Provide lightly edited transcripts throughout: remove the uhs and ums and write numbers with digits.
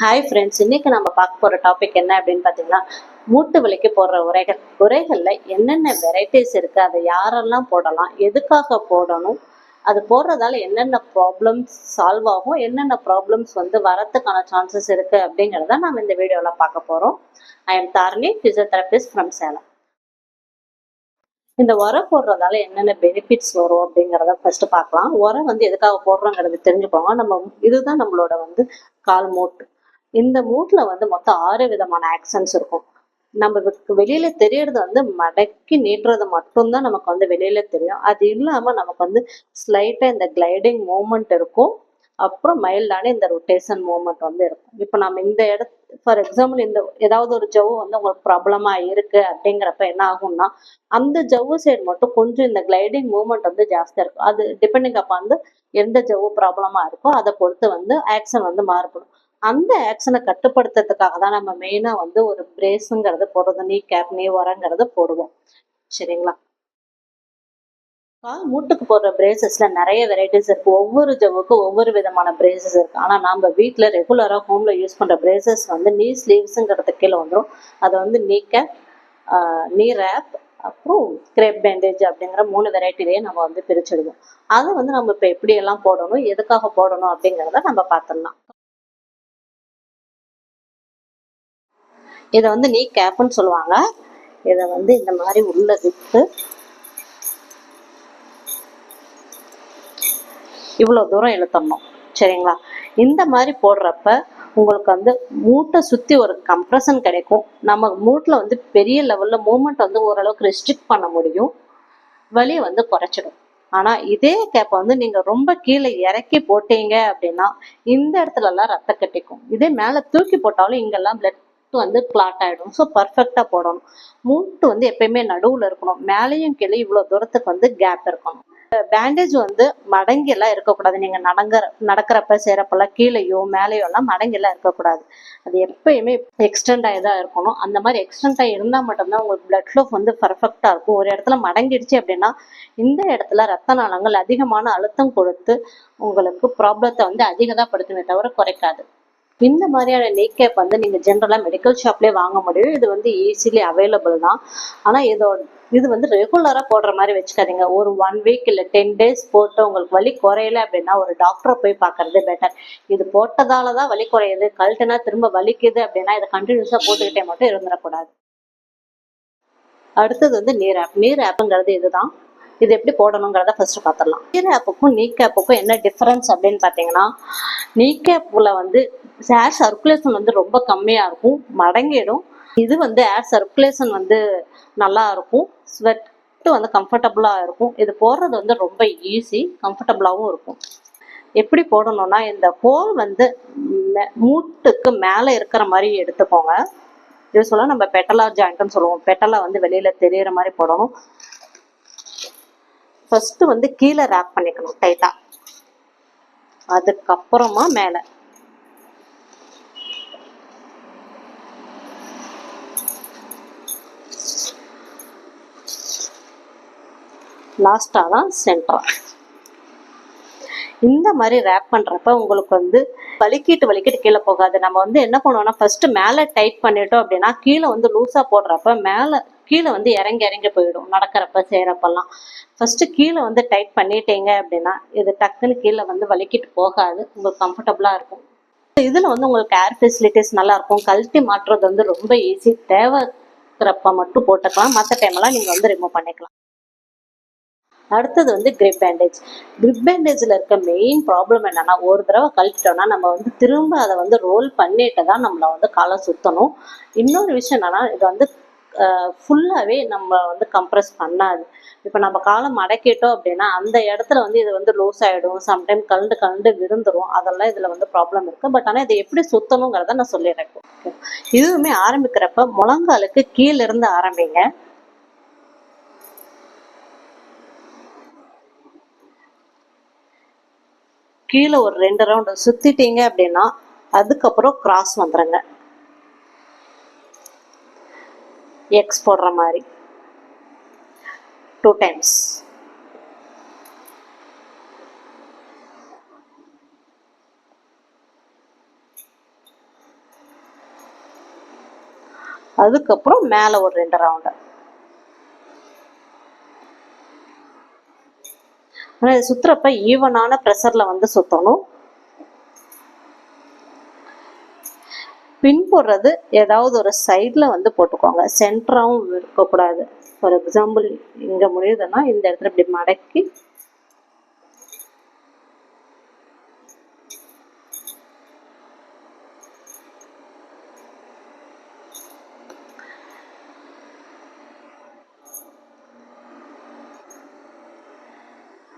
Hi friends, இன்னைக்கு நம்ம பார்க்க போகிற டாபிக் என்ன அப்படின்னு பார்த்தீங்கன்னா, மூட்டு வலிக்கு போடுற உரைகள். உரைகளில் என்னென்ன வெரைட்டிஸ் இருக்குது, அதை யாரெல்லாம் போடலாம், எதுக்காக போடணும், அது போடுறதால என்னென்ன ப்ராப்ளம்ஸ் சால்வ் ஆகும், என்னென்ன ப்ராப்ளம்ஸ் வரத்துக்கான சான்சஸ் இருக்குது அப்படிங்கிறத நம்ம இந்த வீடியோவில் பார்க்க போகிறோம். I am Dharani, physiotherapist from Salem. இந்த உரம் போடுறதால என்னென்ன பெனிஃபிட்ஸ் வரும் அப்படிங்கிறத ஃபர்ஸ்ட் பார்க்கலாம். உரம் எதுக்காக போடுறோங்கிறது தெரிஞ்சுக்கோங்க. இதுதான் நம்மளோட கால் மூட்டு. இந்த மூட்டுல மொத்தம் 6 விதமான ஆக்சன்ஸ் இருக்கும். நம்ம வெளியில தெரியறது மடக்கி நீட்டுறது மட்டும்தான் நமக்கு வெளியில தெரியும். அது இல்லாம நமக்கு ஸ்லைட்டா இந்த கிளைடிங் மூவ்மெண்ட் இருக்கும். அப்புறம் மைல்டான இந்த ரொட்டேஷன் மூவ்மெண்ட் இருக்கும். இப்போ நம்ம இந்த ஃபார் எக்ஸாம்பிள் இந்த ஏதாவது ஒரு ஜவ்வு உங்களுக்கு ப்ராப்ளமா இருக்கு அப்படிங்கிறப்ப என்ன ஆகும்னா, அந்த ஜவ்வு சைடு மட்டும் கொஞ்சம் இந்த கிளைடிங் மூவ்மெண்ட் ஜாஸ்தியா இருக்கும். அது டிபெண்டிங் அப்ப எந்த ஜவ்வு ப்ராப்ளமா இருக்கோ அதை பொறுத்து ஆக்ஷன் மாறுபடும். அந்த ஆக்ஷனை கட்டுப்படுத்துறதுக்காக தான் நம்ம மெயினா ஒரு பிரேஸுங்கிறது போடுறது, நீ கேப் நீ உரங்கிறது போடுவோம். சரிங்களா? கால் மூட்டுக்கு போடுற பிரேசஸ்ல நிறைய வெரைட்டிஸ் இருக்கு. ஒவ்வொரு ஜவ்வுக்கும் ஒவ்வொரு விதமான பிரேசஸ் இருக்கு. ஆனா நம்ம வீட்டுல ரெகுலரா ஹோம்ல யூஸ் பண்ற பிரேசஸ் நீ ஸ்லீவ்ஸுங்கிறது கீழே வந்துடும். அது நீ கேப், நீ ரேப், அப்புறம் கிரேப் பேண்டேஜ் அப்படிங்கிற 3 வெரைட்டிலேயே நம்ம பிரிச்சிடுவோம். அதை நம்ம இப்ப எப்படி எல்லாம் போடணும், எதுக்காக போடணும் அப்படிங்கிறத நம்ம பார்த்துடலாம். இதை நீ கேப்னு சொல்லுவாங்க. இதை இந்த மாதிரி உள்ள விட்டு இவ்வளவு தூரம் இழுத்தணும். சரிங்களா? இந்த மாதிரி போடுறப்ப உங்களுக்கு மூட்டை சுத்தி ஒரு கம்ப்ரஷன் கிடைக்கும். நம்ம மூட்டுல பெரிய லெவல்ல மூவ்மெண்ட் ஓரளவுக்கு ரெஸ்ட்ரிக்ட் பண்ண முடியும். வலியை குறைச்சிடும். ஆனா இதே கேப்ப நீங்க ரொம்ப கீழே இறக்கி போட்டீங்க அப்படின்னா இந்த இடத்துல எல்லாம் ரத்தம் கட்டிக்கும். இதே மேல தூக்கி போட்டாலும் இங்கெல்லாம் பிளட் கிளாட் ஆயிடும். ஸோ பர்ஃபெக்டா போடணும். மூட்டு எப்பயுமே நடுவுல இருக்கணும். மேலேயும் கீழே இவ்வளவு தூரத்துக்கு கேப் இருக்கணும். பேண்டேஜ் மடங்கி எல்லாம் இருக்கக்கூடாது. நீங்க நடக்கிறப்ப செய்யறப்பெல்லாம் கீழேயோ மேலேயோ எல்லாம் மடங்கி எல்லாம் இருக்கக்கூடாது. அது எப்பயுமே எக்ஸ்டெண்ட் ஆகிதான் இருக்கணும். அந்த மாதிரி எக்ஸ்டெண்ட் ஆகி இருந்தா மட்டும்தான் உங்களுக்கு பிளட் ஃப்ளோ பர்ஃபெக்டா இருக்கும். ஒரு இடத்துல மடங்கிடுச்சு அப்படின்னா இந்த இடத்துல ரத்த நாளங்கள் அதிகமான அழுத்தம் கொடுத்து உங்களுக்கு ப்ராப்ளத்தை அதிகதான் படுத்துமே தவிர குறைக்காது. இந்த மாதிரியான நெக் கேப் நீங்க ஜென்ரலா மெடிக்கல் ஷாப்லயே வாங்க முடியும். இது ஈஸிலி அவைலபிள் தான். ஆனா இது ரெகுலரா போடுற மாதிரி வச்சுக்காதீங்க. ஒரு 1 வீக் இல்ல 10 டேஸ் போட்டு உங்களுக்கு வலி குறையல அப்படின்னா ஒரு டாக்டரை போய் பார்க்கறது பெட்டர். இது போட்டதாலதான் வலி குறையுது, கழட்டுனா திரும்ப வலிக்குது அப்படின்னா இதை கண்டினியூஸா போட்டுக்கிட்டே மட்டும் இருந்துடக்கூடாது. அடுத்தது நீர் ஆப்புங்கிறது இதுதான். இது எப்படி போடணுங்கிறத ஃபர்ஸ்ட் பார்த்துடலாம். நீர் ஆப்புக்கும் நீ கேப்புக்கும் என்ன டிஃபரன்ஸ் அப்படின்னு பார்த்தீங்கன்னா, நீ கேப்ல ஏர் சர்க்குலேஷன் ரொம்ப கம்மியா இருக்கும், மடங்கிடும். இது ஏர் சர்க்குலேஷன் நல்லா இருக்கும், ஸ்வெட் கம்ஃபர்டபுளா இருக்கும். இது போடுறது ரொம்ப ஈஸி, கம்ஃபர்டபுளாகவும் இருக்கும். எப்படி போடணும்னா, இந்த ஹோல் மூட்டுக்கு மேல இருக்கிற மாதிரி எடுத்துக்கோங்க. இது சொல்ல நம்ம பெட்டலா ஜாயிண்ட்னு சொல்லுவோம். பெட்டலா வெளியில தெரியற மாதிரி போடணும். ஃபர்ஸ்ட் கீழே ரேப் பண்ணிக்கணும் டைட்டா. அதுக்கப்புறமா மேல. லாஸ்டா தான் சென்டர். இந்த மாதிரி ரேப் பண்றப்ப உங்களுக்கு வலிக்கிட்டு கீழே போகாது. நம்ம என்ன பண்ணுவோம்னா ஃபர்ஸ்ட் மேல டைட் பண்ணிட்டோம் அப்படின்னா கீழே லூசா போடுறப்ப மேல கீழே இறங்கி போயிடும். நடக்கிறப்ப செய்யறப்பெல்லாம் ஃபர்ஸ்ட் கீழே டைட் பண்ணிட்டீங்க அப்படின்னா இது டக்குன்னு கீழே வலிக்கிட்டு போகாது, உங்களுக்கு கம்ஃபர்டபுளா இருக்கும். இதுல உங்களுக்கு ஏர் ஃபெசிலிட்டிஸ் நல்லா இருக்கும். கழட்டி மாற்றுறது ரொம்ப ஈஸி. தேவைக்கிறப்ப மட்டும் போட்டுக்கலாம், மற்ற டைம் எல்லாம் நீங்க ரிமூவ் பண்ணிக்கலாம். அடுத்தது கிரிப் பேண்டேஜ். கிரிப் பேண்டேஜ்ல இருக்க மெயின் ப்ராப்ளம் என்னன்னா, ஒரு தடவை கழட்டிட்டோம்னா நம்ம திரும்ப அதை ரோல் பண்ணிட்டு தான் நம்மள காலை சுத்தணும். இன்னொரு விஷயம் என்னன்னா, இது ஃபுல்லாவே நம்ம கம்ப்ரஸ் பண்ணாது. இப்ப நம்ம காலை மடக்கிட்டோம் அப்படின்னா அந்த இடத்துல இது லூஸ் ஆயிடும், சம்டைம் கலண்டு விழுந்துரும். அதெல்லாம் இதுல ப்ராப்ளம் இருக்கு. பட் ஆனா இதை எப்படி சுத்தணுங்கிறத நான் சொல்லிடுறேன். இதுவுமே ஆரம்பிக்கிறப்ப முழங்காலுக்கு கீழே இருந்து ஆரம்பிங்க. கீழே ஒரு 2 ரவுண்ட் சுத்திட்டீங்க அப்படின்னா அதுக்கப்புறம் கிராஸ் வந்துருங்க. எக்ஸ் போடுற மாதிரி 2 டைம்ஸ். அதுக்கப்புறம் மேலே ஒரு 2 ரவுண்டு. ஆனால் இது சுற்றுறப்ப ஈவனான ப்ரெஷரில் வந்து சுற்றணும். பின் போடுறது ஏதாவது ஒரு சைடில் வந்து போட்டுக்கோங்க, சென்டராகவும் இருக்கக்கூடாது. ஃபார் எக்ஸாம்பிள் இங்கே முடியுதுன்னா இந்த இடத்துல இப்படி மடக்கி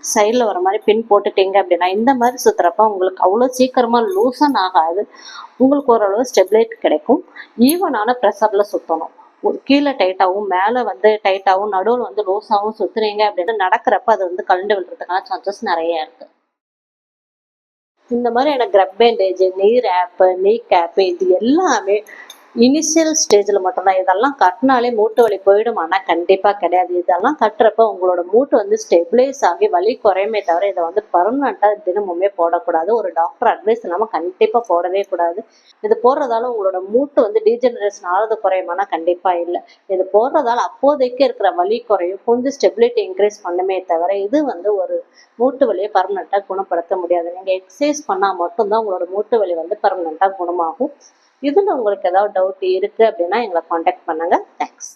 சைடில் வர மாதிரி பின் போட்டுட்டீங்க அப்படின்னா இந்த மாதிரி சுற்றுறப்ப உங்களுக்கு அவ்வளோ சீக்கிரமாக லூசன் ஆகாது. உங்களுக்கு ஓரளவு ஸ்டெபிலைட் கிடைக்கும். ஈவனான ப்ரெஷரில் சுற்றணும். கீழே டைட்டாகவும் மேலே வந்து டைட்டாகவும் நடுவில் வந்து லூஸாகவும் சுற்றுறீங்க அப்படின்னு நடக்கிறப்ப அது வந்து கலண்டு விழுறதுக்கான சான்சஸ் நிறைய இருக்குது. இந்த மாதிரியான கிரப் பேண்டேஜ், நீ ரேப்பு, நீ கேப்பு இது எல்லாமே இனிஷியல் ஸ்டேஜில் மட்டும்தான். இதெல்லாம் கட்டினாலே மூட்டு வலி போயிடுமானா கண்டிப்பாக கிடையாது. இதெல்லாம் கட்டுறப்ப உங்களோட மூட்டு வந்து ஸ்டெபிலைஸ் ஆகி வலி குறையுமே தவிர இதை வந்து பர்மனெண்ட்டாக தினமுமே போடக்கூடாது. ஒரு டாக்டர் அட்வைஸ் இல்லாமல் கண்டிப்பாக போடவே கூடாது. இது போடுறதால உங்களோட மூட்டு வந்து டீஜெனரேஷன் ஆகிறது குறையுமானா கண்டிப்பாக இல்லை. இது போடுறதால அப்போதைக்கு இருக்கிற வலி குறையும், கொஞ்சம் ஸ்டெபிலிட்டி இன்க்ரீஸ் பண்ணுமே தவிர இது வந்து ஒரு மூட்டு வலியை பர்மனெண்ட்டாக குணப்படுத்த முடியாது. நீங்கள் எக்ஸசைஸ் பண்ணால் மட்டும்தான் உங்களோட மூட்டு வலி வந்து பர்மனெண்ட்டாக குணமாகும். இதில் உங்களுக்கு ஏதாவது டவுட் இருக்குது அப்படின்னா எங்களை காண்டாக்ட் பண்ணுங்கள். தேங்க்ஸ்.